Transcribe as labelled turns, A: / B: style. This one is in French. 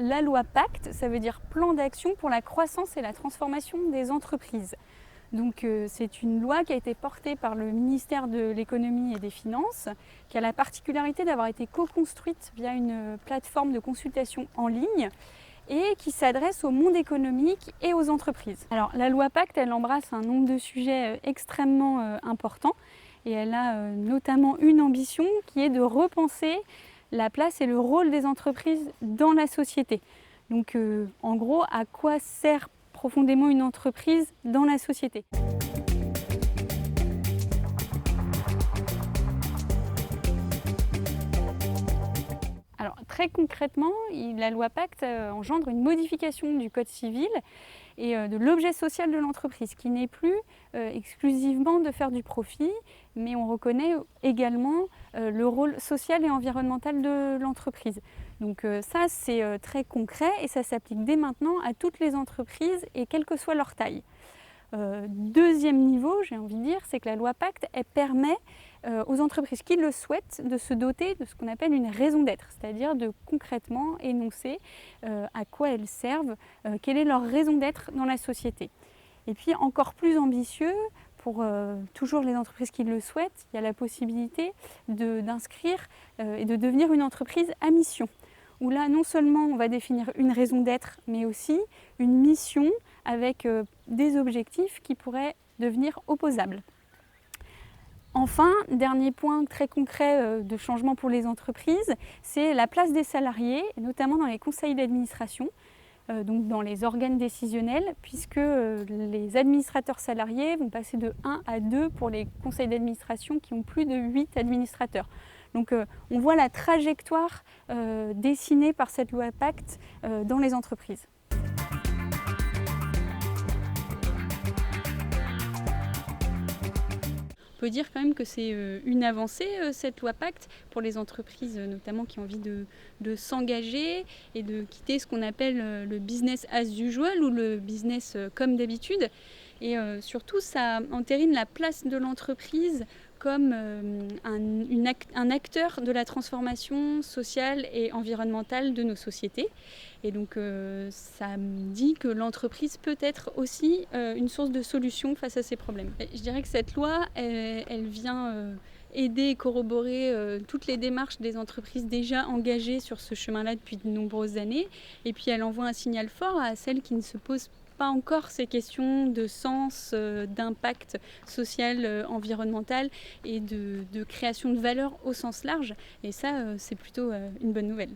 A: la loi Pacte, ça veut dire plan d'action pour la croissance et la transformation des entreprises. Donc c'est une loi qui a été portée par le ministère de l'économie et des finances, qui a la particularité d'avoir été co-construite via une plateforme de consultation en ligne et qui s'adresse au monde économique et aux entreprises. Alors la loi Pacte, elle embrasse un nombre de sujets extrêmement importants et elle a notamment une ambition qui est de repenser la place et le rôle des entreprises dans la société. Donc en gros, à quoi sert profondément une entreprise dans la société. Alors très concrètement, la loi Pacte engendre une modification du Code civil et de l'objet social de l'entreprise, qui n'est plus exclusivement de faire du profit, mais on reconnaît également le rôle social et environnemental de l'entreprise. Donc ça, c'est très concret et ça s'applique dès maintenant à toutes les entreprises et quelle que soit leur taille. Deuxième niveau, j'ai envie de dire, c'est que la loi Pacte, elle permet aux entreprises qui le souhaitent de se doter de ce qu'on appelle une raison d'être, c'est-à-dire de concrètement énoncer à quoi elles servent, quelle est leur raison d'être dans la société. Et puis encore plus ambitieux, pour toujours les entreprises qui le souhaitent, il y a la possibilité d'inscrire et de devenir une entreprise à mission, où là non seulement on va définir une raison d'être, mais aussi une mission avec des objectifs qui pourraient devenir opposables. Enfin, dernier point très concret de changement pour les entreprises, c'est la place des salariés, notamment dans les conseils d'administration, donc dans les organes décisionnels, puisque les administrateurs salariés vont passer de 1 à 2 pour les conseils d'administration qui ont plus de 8 administrateurs. Donc on voit la trajectoire dessinée par cette loi Pacte dans les entreprises. On peut dire quand même que c'est une avancée, cette loi Pacte, pour les entreprises notamment qui ont envie de s'engager et de quitter ce qu'on appelle le business as usual ou le business comme d'habitude. Et surtout, ça entérine la place de l'entreprise comme un acteur de la transformation sociale et environnementale de nos sociétés. Et donc ça me dit que l'entreprise peut être aussi une source de solution face à ces problèmes. Et je dirais que cette loi, elle vient aider et corroborer toutes les démarches des entreprises déjà engagées sur ce chemin-là depuis de nombreuses années. Et puis elle envoie un signal fort à celles qui ne se posent pas encore ces questions de sens, d'impact social, environnemental et de création de valeur au sens large. Et ça, c'est plutôt une bonne nouvelle.